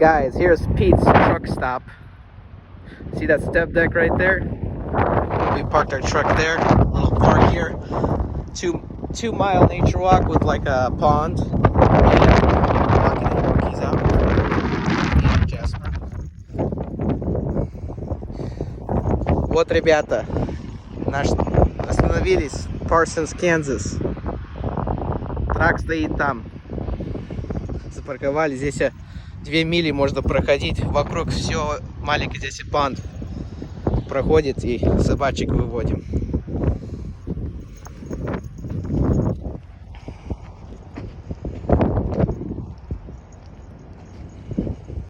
Guys, here's Pete's truck stop. See that step deck right there? We parked our truck there. Little park here. Two-mile nature walk with like a pond. Walking the monkeys out. Yeah, Jasper. Вот, ребята, остановились. Parsons, Kansas. Трак стоит там. Запарковали. Здесь 2 мили можно проходить. Вокруг все маленький здесь и панд проходит, и собачек выводим.